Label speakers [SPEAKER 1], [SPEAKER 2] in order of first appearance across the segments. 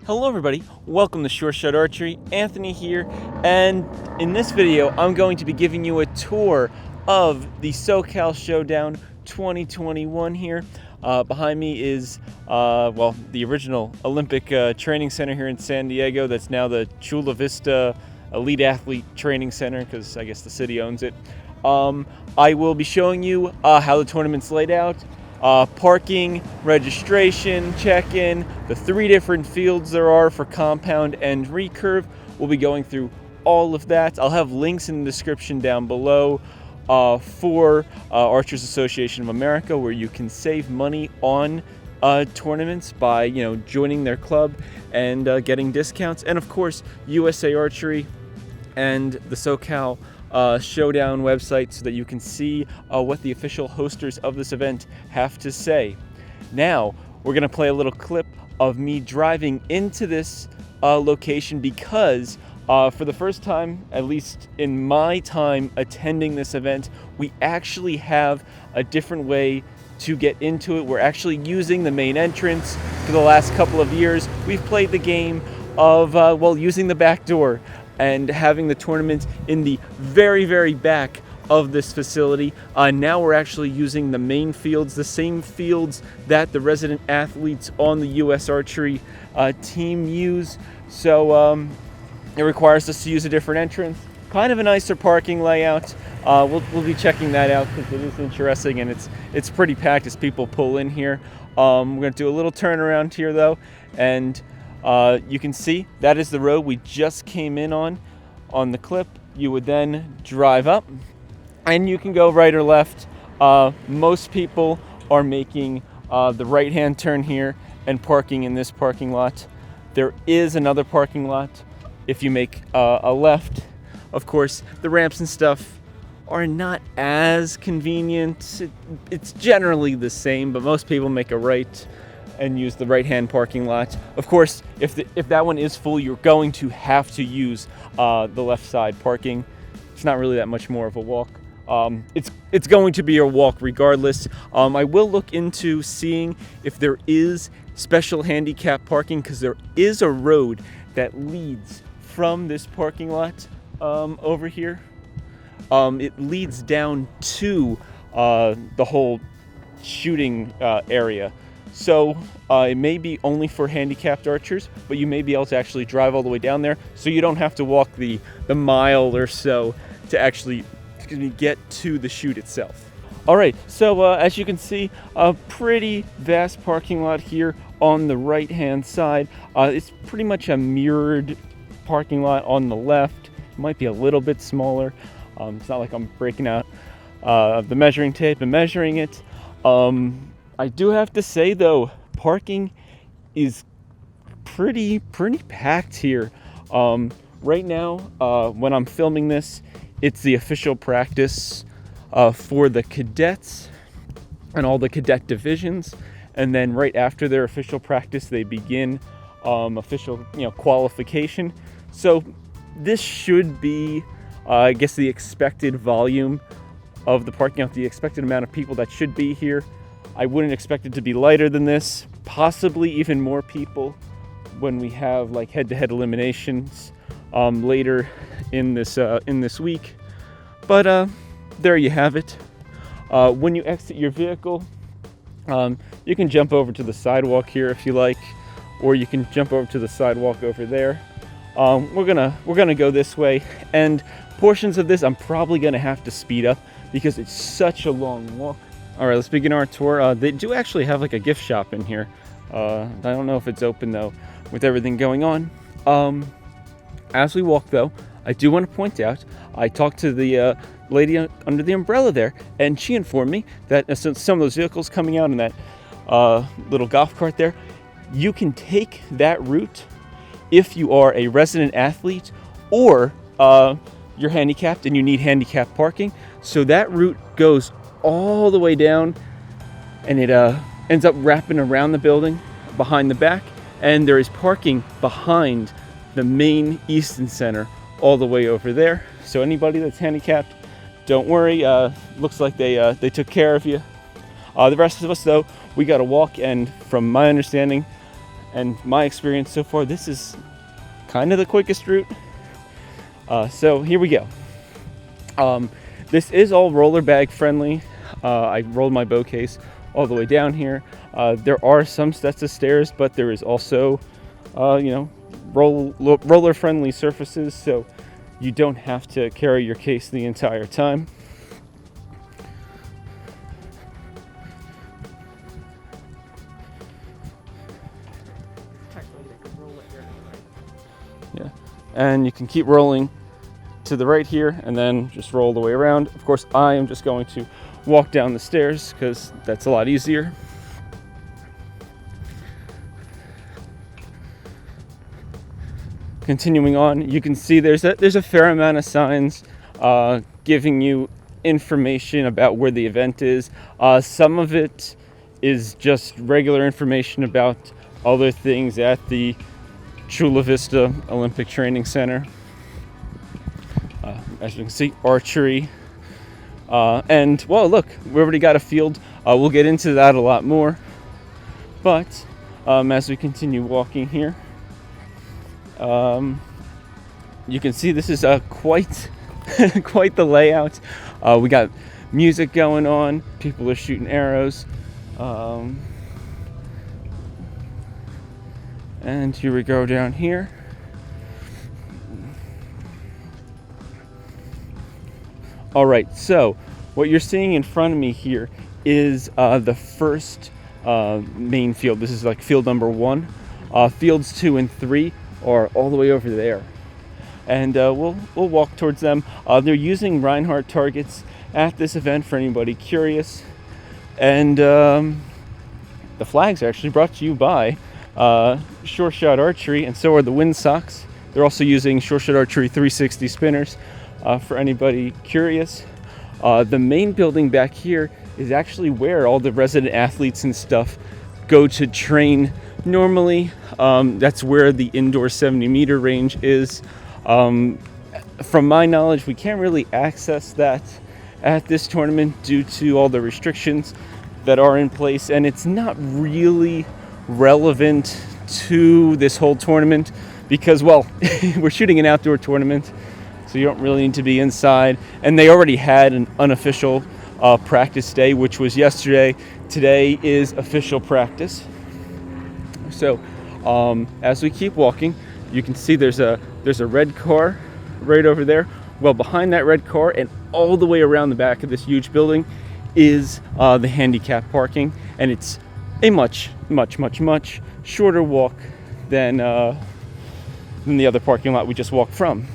[SPEAKER 1] Hello everybody, welcome to Short Shot Archery. Anthony here, and in this video I'm going to be giving you a tour of the SoCal Showdown 2021 here. Behind me is, the original Olympic Training Center here in San Diego. That's now the Chula Vista Elite Athlete Training Center, because I guess the city owns it. I will be showing you how the tournament's laid out. Parking, registration, check-in, the 3 different fields there are for compound and recurve. We'll be going through all of that. I'll have links in the description down below for Archers Association of America, where you can save money on tournaments by joining their club and getting discounts. And of course, USA Archery and the SoCal Showdown website, so that you can see what the official hosters of this event have to say. Now, we're going to play a little clip of me driving into this location because for the first time, at least in my time attending this event, we actually have a different way to get into it. We're actually using the main entrance. For the last couple of years, we've played the game of using the back door and having the tournament in the very, very back of this facility. Now we're actually using the main fields, the same fields that the resident athletes on the US Archery team use. So it requires us to use a different entrance. Kind of a nicer parking layout. We'll be checking that out because it is interesting, and it's pretty packed as people pull in here. We're going to do a little turnaround here though, and you can see that is the road we just came in on the clip. You would then drive up and you can go right or left. Most people are making the right-hand turn here and parking in this parking lot. There is another parking lot if you make a left. Of course, the ramps and stuff are not as convenient. It's generally the same, but most people make a right and use the right-hand parking lot. Of course, if that one is full, you're going to have to use the left side parking. It's not really that much more of a walk. It's going to be a walk regardless. I will look into seeing if there is special handicap parking, because there is a road that leads from this parking lot over here. It leads down to the whole shooting area. So it may be only for handicapped archers, but you may be able to actually drive all the way down there, so you don't have to walk the mile or so to actually get to the shoot itself. All right, so as you can see, a pretty vast parking lot here on the right-hand side. It's pretty much a mirrored parking lot on the left. It might be a little bit smaller. It's not like I'm breaking out the measuring tape and measuring it. I do have to say though, parking is pretty packed here. Right now, when I'm filming this, it's the official practice for the cadets and all the cadet divisions. And then right after their official practice, they begin official qualification. So this should be, I guess, the expected volume of the parking lot, the expected amount of people that should be here. I wouldn't expect it to be lighter than this, possibly even more people when we have like head-to-head eliminations later in this week. But there you have it. When you exit your vehicle, you can jump over to the sidewalk here if you like, or you can jump over to the sidewalk over there. We're gonna go this way, and portions of this I'm probably gonna have to speed up because it's such a long walk. All right, let's begin our tour. They do actually have like a gift shop in here. I don't know if it's open though, with everything going on. As we walk though, I do want to point out, I talked to the lady under the umbrella there, and she informed me that some of those vehicles coming out in that little golf cart there, you can take that route if you are a resident athlete or you're handicapped and you need handicap parking. So that route goes all the way down, and it ends up wrapping around the building behind the back, and there is parking behind the main Easton Center all the way over there. So anybody that's handicapped, don't worry, looks like they took care of you. The rest of us though, we got to walk, and from my understanding and my experience so far, this is kind of the quickest route. So here we go. This is all roller bag friendly. I rolled my bow case all the way down here. There are some sets of stairs, but there is also, roller friendly surfaces, so you don't have to carry your case the entire time. Yeah, and you can keep rolling to the right here and then just roll the way around. Of course, I am just going to walk down the stairs because that's a lot easier. Continuing on, you can see there's a fair amount of signs giving you information about where the event is. Some of it is just regular information about other things at the Chula Vista Olympic Training Center. As you can see, archery. And, well, look, we already got a field. We'll get into that a lot more. But as we continue walking here, you can see this is quite quite the layout. We got music going on. People are shooting arrows. And here we go down here. All right, so what you're seeing in front of me here is the first main field. This is like field number 1. Fields 2 and 3 are all the way over there, and we'll walk towards them. They're using Reinhardt targets at this event for anybody curious, and the flags are actually brought to you by Sure Shot Archery, and so are the wind socks. They're also using Sure Shot Archery 360 spinners for anybody curious. The main building back here is actually where all the resident athletes and stuff go to train normally. That's where the indoor 70-meter range is. From my knowledge, we can't really access that at this tournament due to all the restrictions that are in place, and it's not really relevant to this whole tournament because, well, we're shooting an outdoor tournament, so you don't really need to be inside. And they already had an unofficial practice day, which was yesterday. Today is official practice. So as we keep walking, you can see there's a red car right over there. Well, behind that red car and all the way around the back of this huge building is the handicap parking, and it's a much shorter walk than the other parking lot we just walked from.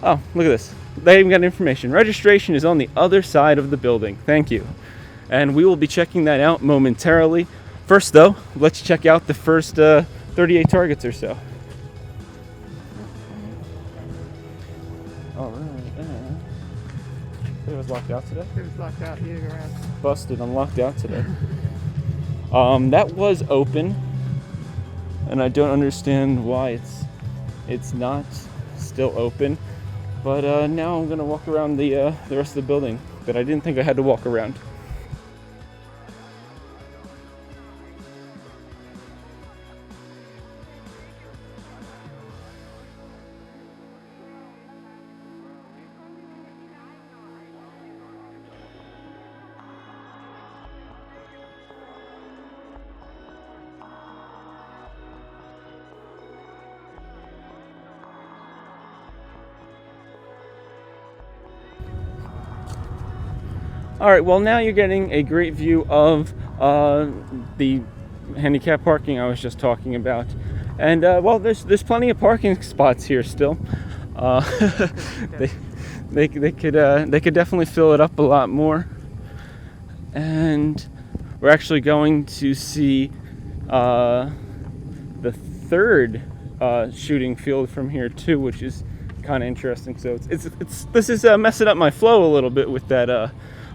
[SPEAKER 1] Oh, look at this. They even got information. Registration is on the other side of the building. Thank you. And we will be checking that out momentarily. First, though, let's check out the first 38 targets or so. All right. It was locked out today?
[SPEAKER 2] It was locked out here around.
[SPEAKER 1] Busted. I'm locked out today. That was open, and I don't understand why it's not still open. But now I'm gonna walk around the rest of the building that I didn't think I had to walk around. All right, well, now you're getting a great view of the handicap parking I was just talking about. And, well, there's plenty of parking spots here still. They could definitely fill it up a lot more. And we're actually going to see the third shooting field from here too, which is kind of interesting. So this is messing up my flow a little bit with that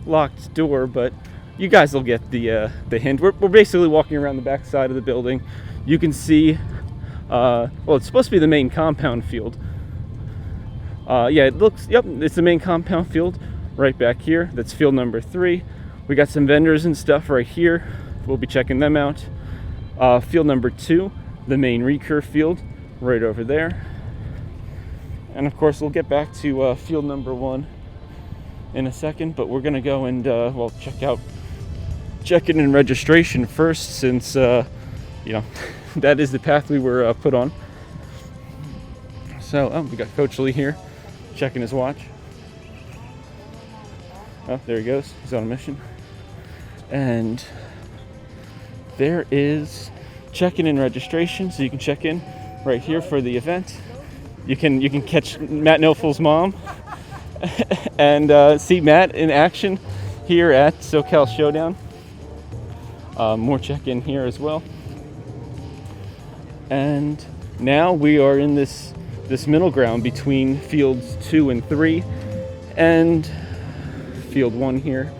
[SPEAKER 1] locked door, but you guys will get the hint. We're basically walking around the back side of the building. You can see, well, it's supposed to be the main compound field. Yeah, it's the main compound field right back here. That's field number 3. We got some vendors and stuff right here. We'll be checking them out. Field number 2, the main recurve field, right over there. And of course, we'll get back to field number 1 in a second, but we're gonna go and well, check in and registration first, since you know, that is the path we were put on. So we got Coach Lee here checking his watch. Oh, there he goes, he's on a mission. And there is check-in and registration, so you can check in right here for the event. You can catch Matt Noful's mom and see Matt in action here at SoCal Showdown. More check-in here as well. And now we are in this middle ground between fields 2 and 3 and field 1 here.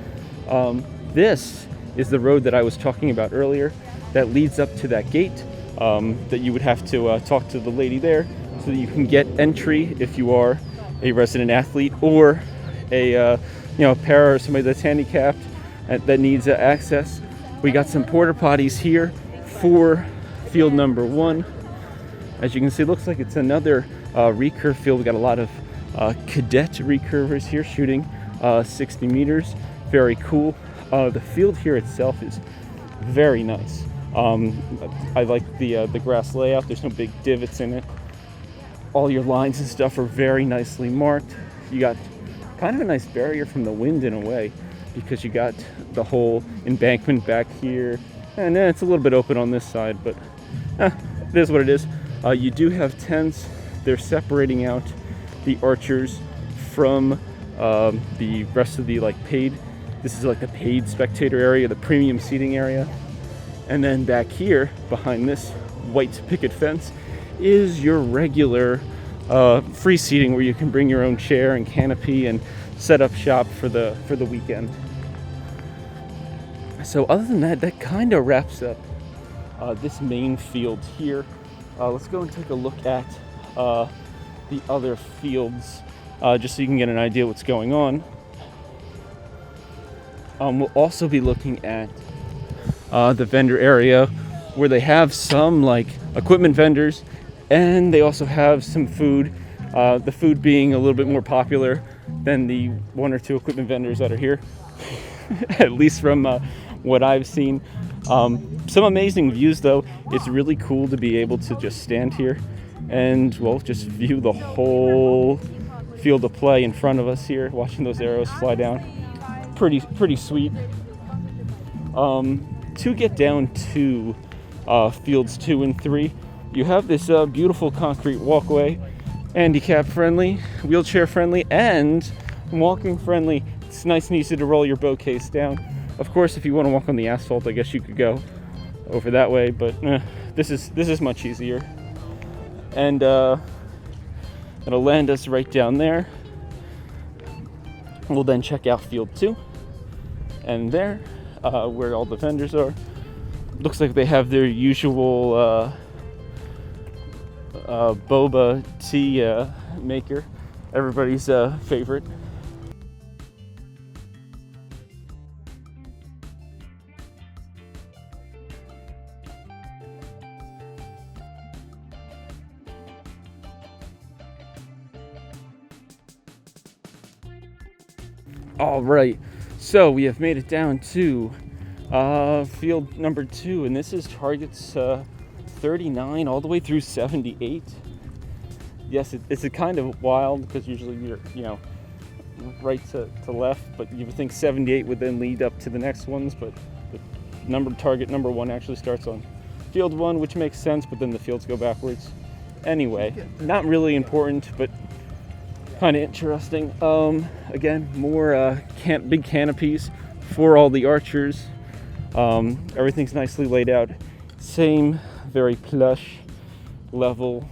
[SPEAKER 1] This is the road that I was talking about earlier that leads up to that gate that you would have to talk to the lady there so that you can get entry if you are a resident athlete or a para or somebody that's handicapped that needs access. We got some porta potties here for field number 1. As you can see, it looks like it's another recurve field. We got a lot of cadet recurvers here shooting 60 meters. Very cool. The field here itself is very nice. I like the grass layout. There's no big divots in it. All your lines and stuff are very nicely marked. You got kind of a nice barrier from the wind in a way, because you got the whole embankment back here, and then it's a little bit open on this side, but it is what it is. You do have tents. They're separating out the archers from the rest of the paid. This is like the paid spectator area, the premium seating area. And then back here, behind this white picket fence, is your regular free seating where you can bring your own chair and canopy and set up shop for the weekend. So other than that, that kind of wraps up this main field here. Let's go and take a look at the other fields, just so you can get an idea what's going on. We'll also be looking at the vendor area, where they have some equipment vendors, and they also have some food. The food being a little bit more popular than the 1 or 2 equipment vendors that are here, at least from what I've seen. Some amazing views, though. It's really cool to be able to just stand here and, well, just view the whole field of play in front of us here, watching those arrows fly down. Pretty sweet. To get down to fields 2 and 3, you have this beautiful concrete walkway, handicap friendly, wheelchair friendly, and walking friendly. It's nice and easy to roll your bow case down. Of course, if you want to walk on the asphalt, I guess you could go over that way, but this is much easier. And it'll land us right down there. We'll then check out field 2, and there, where all the vendors are, looks like they have their usual boba tea maker, everybody's favorite. All right, so we have made it down to field number 2, and this is targets 39 all the way through 78. Yes, it's a kind of wild, because usually you're right to left, but you would think 78 would then lead up to the next ones, but the target number 1 actually starts on field 1, which makes sense, but then the fields go backwards. Anyway, not really important, but kind of interesting. Again, more big canopies for all the archers. Everything's nicely laid out. Same very plush, level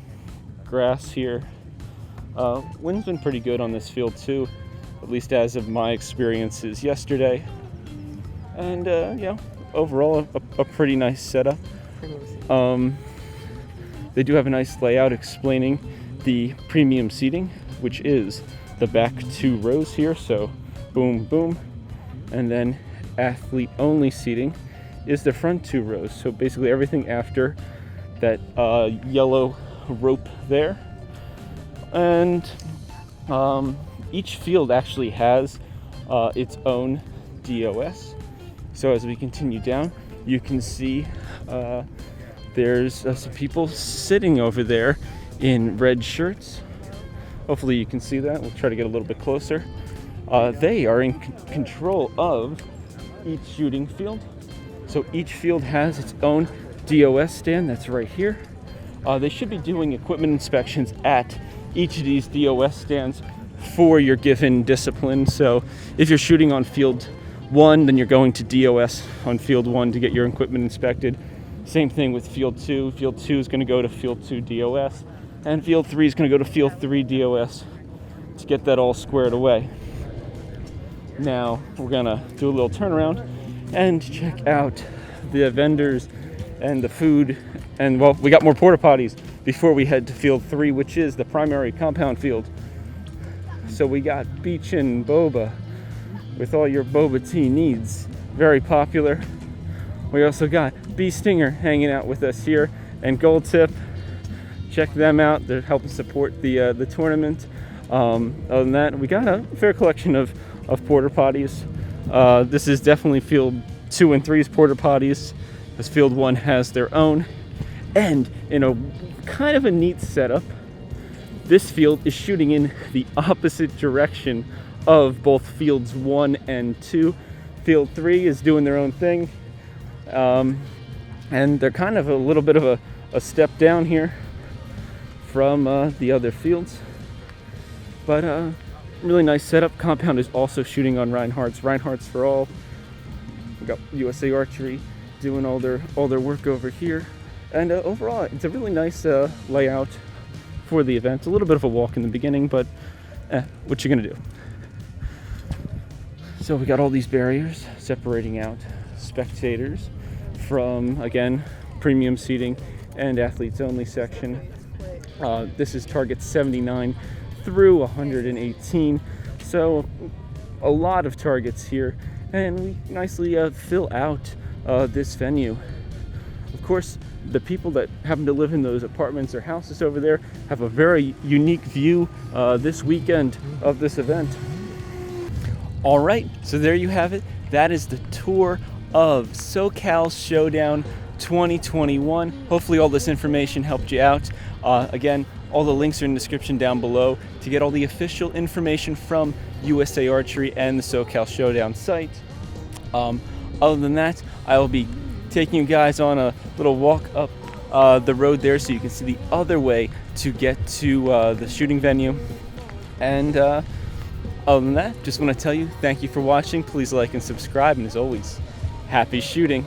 [SPEAKER 1] grass here. Wind's been pretty good on this field too, at least as of my experiences yesterday. And overall a pretty nice setup. They do have a nice layout explaining the premium seating, which is the back 2 rows here, so boom, boom, and then athlete only seating is the front 2 rows. So basically everything after that yellow rope there. And each field actually has its own DOS. So as we continue down, you can see there's some people sitting over there in red shirts. Hopefully you can see that. We'll try to get a little bit closer. They are in control of each shooting field. So each field has its own DOS stand that's right here. They should be doing equipment inspections at each of these DOS stands for your given discipline. So if you're shooting on field 1, then you're going to DOS on field 1 to get your equipment inspected. Same thing with field 2. Field 2 is going to go to field 2 DOS, and field 3 is going to go to field 3 DOS to get that all squared away. Now we're going to do a little turnaround and check out the vendors and the food. And well, we got more porta potties before we head to field 3, which is the primary compound field. So we got beach and boba with all your boba tea needs. Very popular. We also got Bee Stinger hanging out with us here, and Gold Tip. Check them out. They're helping support the tournament. Other than that, we got a fair collection of porta potties. This is definitely field 2 and 3's porta potties, as field 1 has their own. And in a kind of a neat setup, this field is shooting in the opposite direction of both fields 1 and 2. Field 3 is doing their own thing, and they're kind of a little bit of a step down here from the other fields. But really nice setup. Compound is also shooting on Reinhardt's for all. We got USA Archery doing all their work over here, and overall it's a really nice layout for the event. A little bit of a walk in the beginning, but what you gonna do? So we got all these barriers separating out spectators from, again, premium seating and athletes only section. This is targets 79 through 118, so a lot of targets here, and we nicely fill out this venue. Of course, the people that happen to live in those apartments or houses over there have a very unique view this weekend of this event. All right, so there you have it. That is the tour of SoCal Showdown 2021. Hopefully all this information helped you out. Again, all the links are in the description down below to get all the official information from USA Archery and the SoCal Showdown site. Other than that, I will be taking you guys on a little walk up the road there so you can see the other way to get to the shooting venue. And other than that, just want to tell you thank you for watching. Please like and subscribe, and as always, happy shooting.